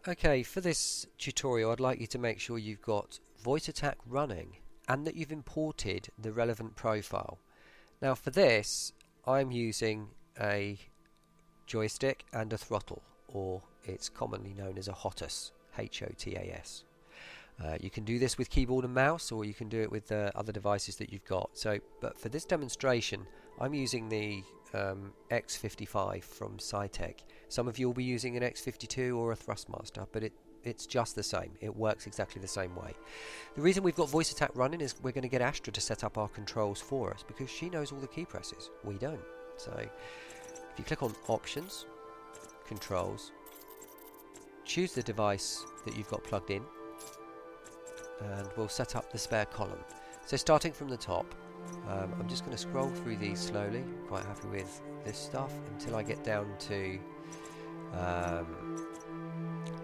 Okay, for this tutorial I'd like you to make sure you've got VoicePack running and that you've imported the relevant profile. Now for this I'm using a joystick and a throttle, or it's commonly known as a HOTAS, H-O-T-A-S. You can do this with keyboard and mouse, or you can do it with other devices that you've got. But for this demonstration I'm using the X55 from Cytec. Some of you will be using an X52 or a Thrustmaster, but it's just the same. It works exactly the same way. The reason we've got VoicePack running is we're going to get Astra to set up our controls for us, because she knows all the key presses. We don't. So if you click on Options, Controls, choose the device that you've got plugged in, and we'll set up the spare column. So starting from the top, I'm just going to scroll through these slowly. Quite happy with this stuff until I get down to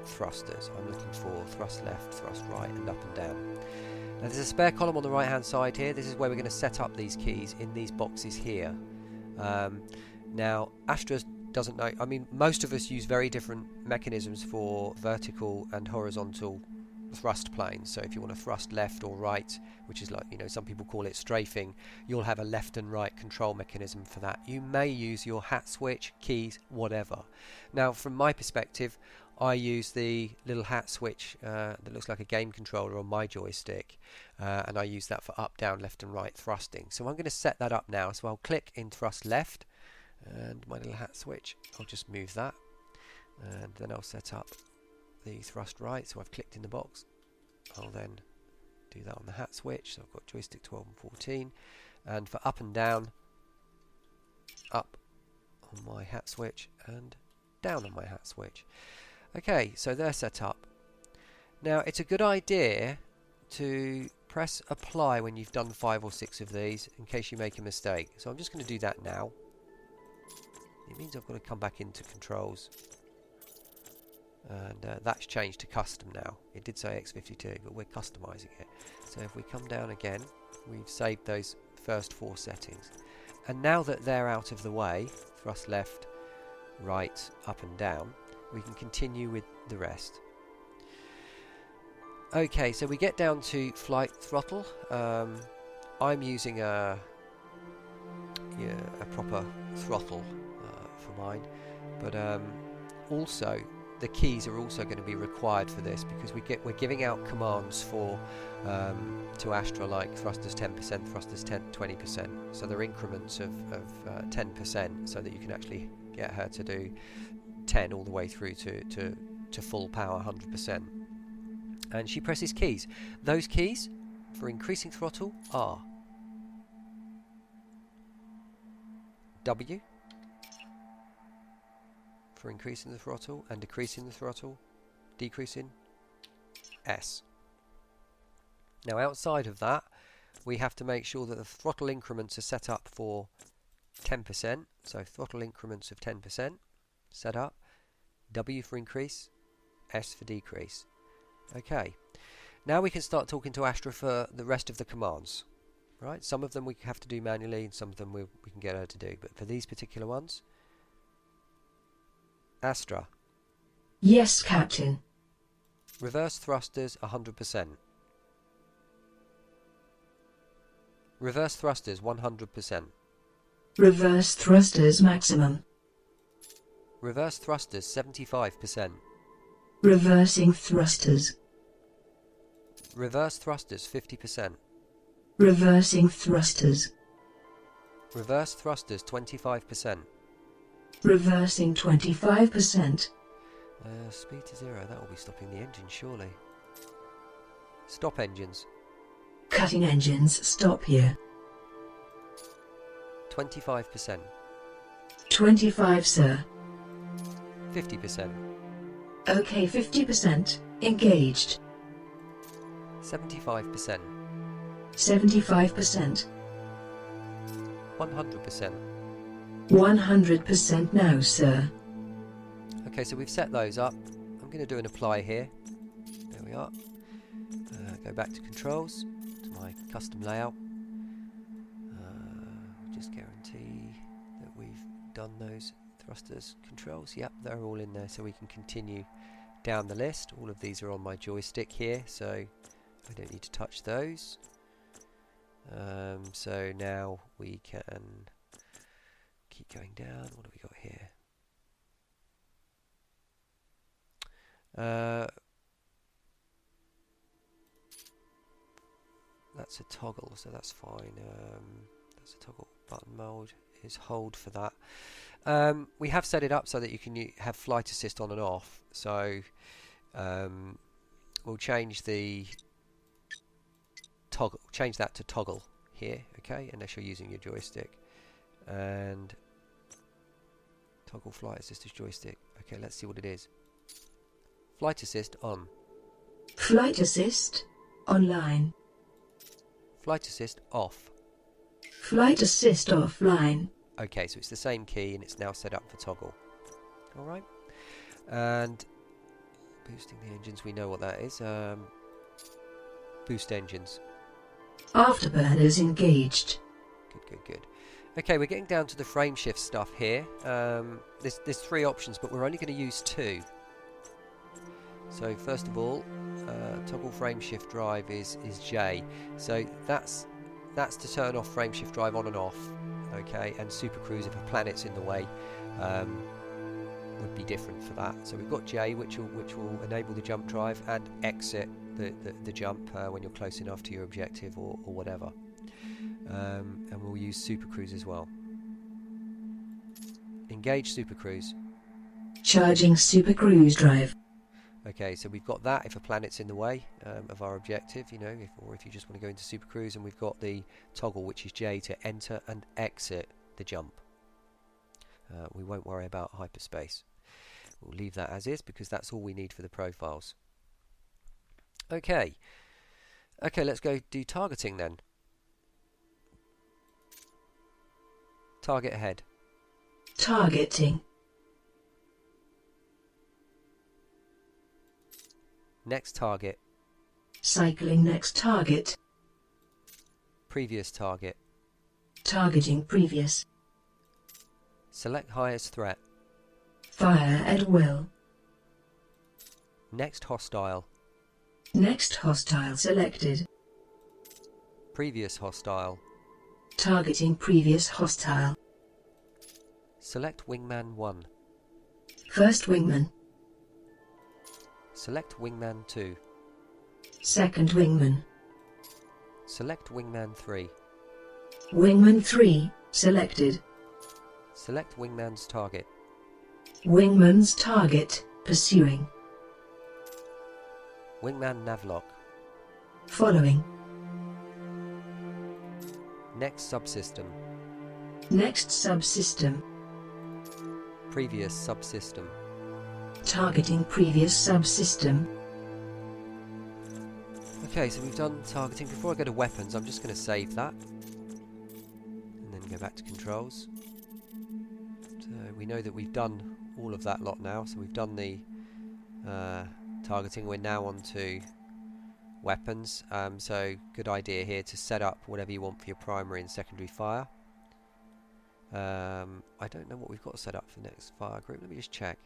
thrusters. I'm looking for thrust left, thrust right, and up and down. Now there's a spare column on the right hand side here. This is where we're going to set up these keys in these boxes here. Now Astra doesn't know, I mean most of us use very different mechanisms for vertical and horizontal thrust planes. So if you want to thrust left or right, which is like, you know, some people call it strafing, you'll have a left and right control mechanism for that. You may use your hat switch, keys, whatever. Now from my perspective, I use the little hat switch that looks like a game controller on my joystick, and I use that for up, down, left and right thrusting. So I'm going to set that up now. So I'll click in thrust left, and my little hat switch, I'll just move that, and then I'll set up the thrust right. So I've clicked in the box. I'll then do that on the hat switch. So I've got joystick 12 and 14, and for up and down, up on my hat switch and down on my hat switch. Okay, so they're set up. Now it's a good idea to press apply when you've done 5 or 6 of these, in case you make a mistake. So I'm just going to do that now. It means I've got to come back into controls, and that's changed to custom now. It did say X52, but we're customizing it. So if we come down again, we've saved those first 4 settings, and now that they're out of the way, thrust left, right, up and down, we can continue with the rest. Okay, so we get down to flight throttle. I'm using a proper throttle for mine, but also the keys are also going to be required for this, because we're giving out commands for to Astra, like thrusters 10%, thrusters 20%. So they're increments of 10%, so that you can actually get her to do 10 all the way through to full power 100%. And she presses keys. Those keys for increasing throttle are W for increasing the throttle and decreasing the throttle, decreasing S. Now outside of that, we have to make sure that the throttle increments are set up for 10%. So throttle increments of 10% set up, W for increase, S for decrease. Okay, now we can start talking to Astra for the rest of the commands. Right, some of them we have to do manually, and some of them we can get her to do. But for these particular ones, Astra. Yes, Captain. Reverse thrusters 100%. Reverse thrusters 100%. Reverse thrusters maximum. Reverse thrusters 75%. Reversing thrusters. Reverse thrusters 50%. Reversing thrusters. Reverse thrusters 25%. Reversing 25%. Speed to 0, that will be stopping the engine surely. Stop engines. Cutting engines, stop here. 25%. 25, sir. 50%. Okay, 50%. Engaged. 75%. 75%. 100%. 100% now, sir. Okay, so we've set those up. I'm going to do an apply here. There we are. Go back to controls, to my custom layout. Just guarantee that we've done those thrusters controls. Yep, they're all in there, so we can continue down the list. All of these are on my joystick here, so I don't need to touch those. So now we can keep going down. What have we got here? That's a toggle, so that's fine. That's a toggle. Button mode is hold for that. We have set it up so that you can have flight assist on and off. So we'll change the toggle. Change that to toggle here, okay? Unless you're using your joystick. And toggle flight assist as joystick. Okay, let's see what it is. Flight assist on. Flight assist online. Flight assist off. Flight assist offline. Okay, so it's the same key and it's now set up for toggle. Alright. And boosting the engines, we know what that is. Boost engines. Afterburners engaged. Good. Okay, we're getting down to the frame shift stuff here. There's 3 options, but we're only going to use 2. So first of all, toggle frame shift drive is J. So that's to turn off frame shift drive on and off. Okay, and super cruise if a planet's in the way would be different for that. So we've got J, which will enable the jump drive, and exit the jump when you're close enough to your objective or whatever. And we'll use super cruise as well. Engage super cruise. Charging super cruise drive. Okay, so we've got that if a planet's in the way of our objective, you know, if you just want to go into super cruise, and we've got the toggle, which is J, to enter and exit the jump. We won't worry about hyperspace. We'll leave that as is because that's all we need for the profiles. Okay, let's go do targeting then. Target ahead. Targeting. Next target. Cycling next target. Previous target. Targeting previous. Select highest threat. Fire at will. Next hostile. Next hostile selected. Previous hostile. Targeting previous hostile. Select wingman 1. First wingman. Select wingman 2. Second wingman. Select wingman 3. Wingman 3 selected. Select wingman's target. Wingman's target pursuing. Wingman navlock. Following. Next subsystem. Next subsystem. Previous subsystem. Targeting previous subsystem. Okay, so we've done targeting. Before I go to weapons, I'm just going to save that. And then go back to controls. So we know that we've done all of that lot now. So we've done the targeting. We're now on to weapons. So good idea here to set up whatever you want for your primary and secondary fire. I don't know what we've got set up for next fire group. Let me just check.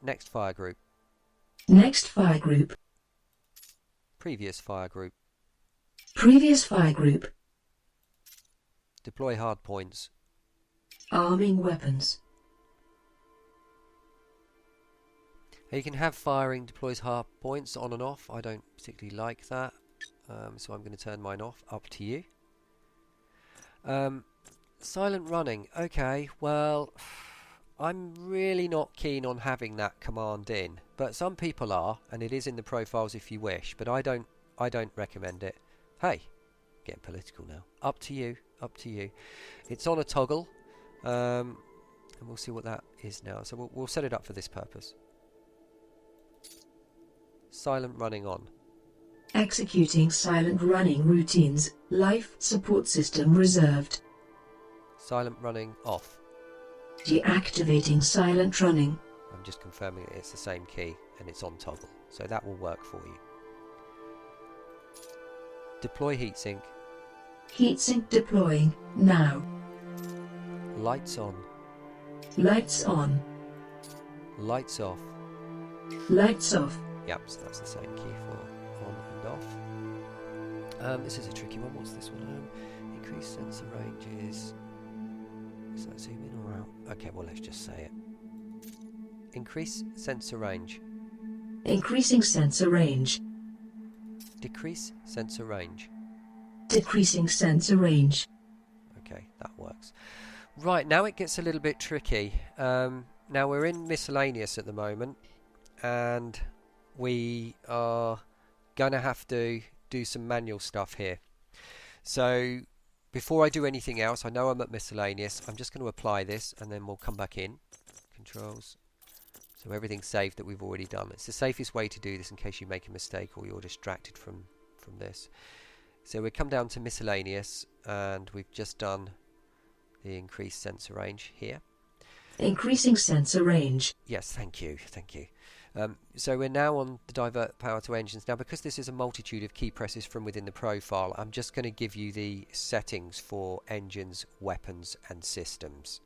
Next fire group. Next fire group. Previous fire group. Previous fire group. Deploy hard points. Arming weapons. Now you can have firing deploys hard points on and off. I don't particularly like that, so I'm going to turn mine off. Up to you. Silent running. Okay, well, I'm really not keen on having that command in, but some people are, and it is in the profiles if you wish, but I don't recommend it. Hey, getting political now. Up to you. It's on a toggle, and we'll see what that is now. So we'll set it up for this purpose. Silent running on. Executing silent running routines. Life support system reserved. Silent running off. Deactivating silent running. I'm just confirming it's the same key and it's on toggle, so that will work for you. Deploy heatsink. Heatsink deploying now. Lights on. Lights on. Lights off. Lights off. Yep, so that's the same key for on and off. This is a tricky one. What's this one? Increase sensor range is that zoom in or out? Okay, well let's just say it. Increase sensor range. Increasing sensor range. Decrease sensor range. Decreasing sensor range. Okay, that works. Right, now it gets a little bit tricky. Now we're in miscellaneous at the moment, and we are going to have to do some manual stuff here. So before I do anything else, I know I'm at miscellaneous. I'm just going to apply this, and then we'll come back in. Controls. So everything's saved that we've already done. It's the safest way to do this in case you make a mistake or you're distracted from this. So we come down to miscellaneous, and we've just done the increased sensor range here. Increasing sensor range. Yes, thank you, thank you. So we're now on the divert power to engines. Now, because this is a multitude of key presses from within the profile, I'm just going to give you the settings for engines, weapons and systems.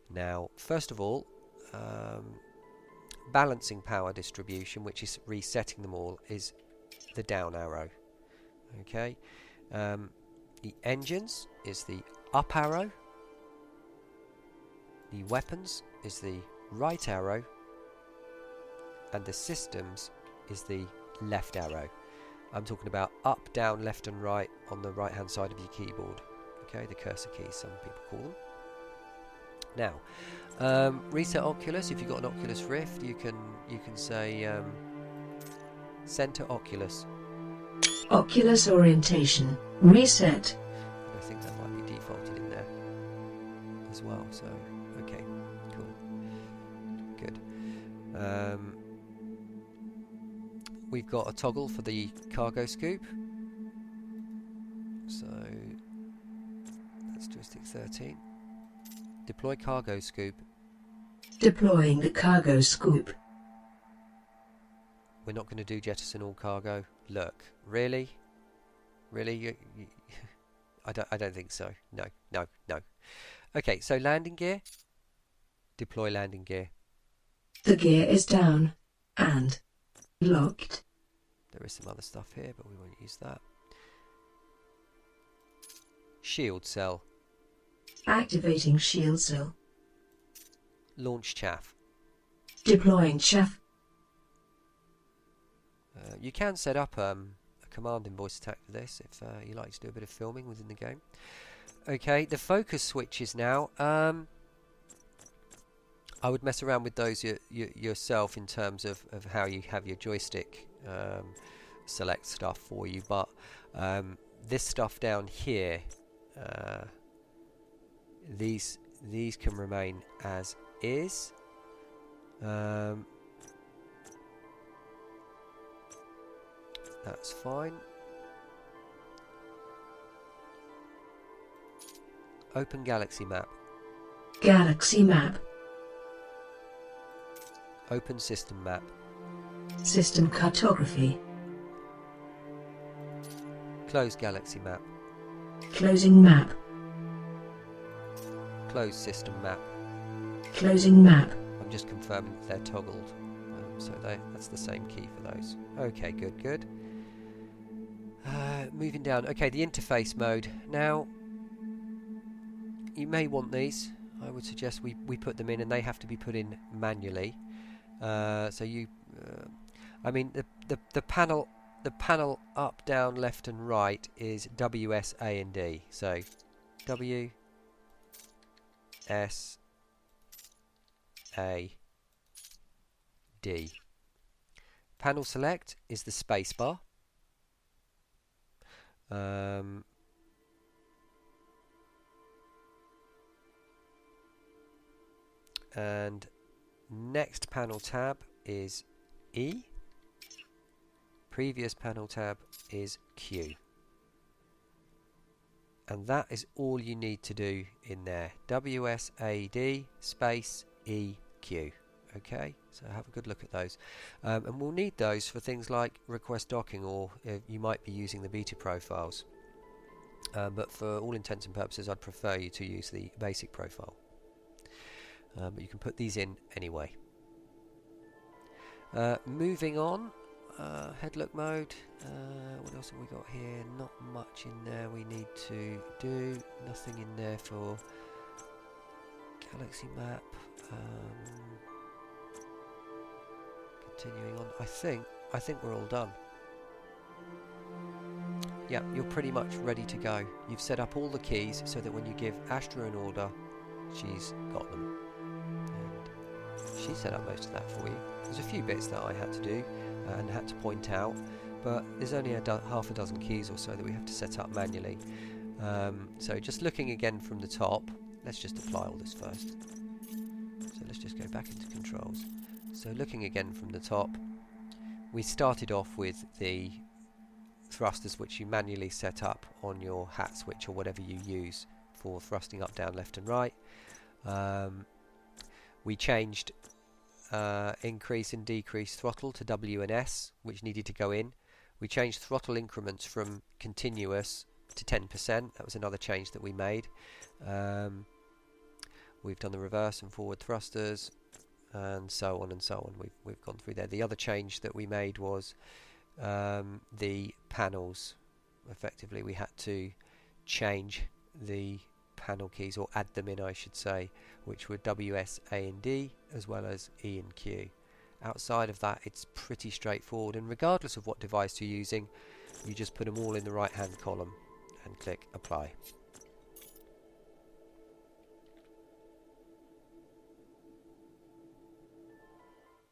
Now, first of all, balancing power distribution, which is resetting them all, is the down arrow. Okay, the engines is the up arrow, the weapons is the right arrow, and the systems is the left arrow. I'm talking about up, down, left and right on the right hand side of your keyboard. Okay, the cursor keys, some people call them. Now, reset Oculus. If you've got an Oculus Rift, you can say center Oculus. Oculus orientation. Reset. I think that might be defaulted in there as well. So, okay, cool, good. We've got a toggle for the cargo scoop. So let's joystick 13. Deploy cargo scoop. Deploying the cargo scoop. We're not going to do jettison all cargo. Look, really? I don't think so. No. Okay, so landing gear. Deploy landing gear. The gear is down and locked. There is some other stuff here, but we won't use that. Shield cell. Activating shield cell. Launch chaff. Deploying chaff. You can set up a command in VoicePack for this if you like to do a bit of filming within the game. Okay, the focus switches now. I would mess around with those yourself in terms of how you have your joystick select stuff for you, but this stuff down here, these can remain as is. That's fine. Open galaxy map. Galaxy map. Open system map. System cartography. Close galaxy map. Closing map. Close system map. Closing map. I'm just confirming that they're toggled. So that's the same key for those. Okay, good. Moving down. Okay, the interface mode. Now, you may want these. I would suggest we put them in, and they have to be put in manually. So you, I mean, the panel up, down, left, and right is W, S, A, and D. So W, S, A, D. Panel select is the spacebar. And next panel tab is E. Previous panel tab is Q. And that is all you need to do in there. WSAD space EQ. Okay, so have a good look at those. And we'll need those for things like request docking, or you might be using the beta profiles. But for all intents and purposes, I'd prefer you to use the basic profile. But you can put these in anyway. Moving on, headlook mode. What else have we got here? Not much in there we need to do. Nothing in there for galaxy map. Continuing on, I think we're all done. Yeah, you're pretty much ready to go. You've set up all the keys so that when you give Astra an order, she's got them. And she set up most of that for you. There's a few bits that I had to do and had to point out, but there's only half a dozen keys or so that we have to set up manually. So just looking again from the top, let's just apply all this first. So let's just go back into controls. So looking again from the top, we started off with the thrusters which you manually set up on your hat switch or whatever you use for thrusting up, down, left and right. We changed increase and decrease throttle to W and S, which needed to go in. We changed throttle increments from continuous to 10%. That was another change that we made. We've done the reverse and forward thrusters and so on and so on. We've gone through there. The other change that we made was the panels. Effectively we had to change the panel keys, or add them in I should say, which were W, S, A and D as well as E and Q. Outside of that it's pretty straightforward, and regardless of what device you're using, you just put them all in the right hand column and click apply.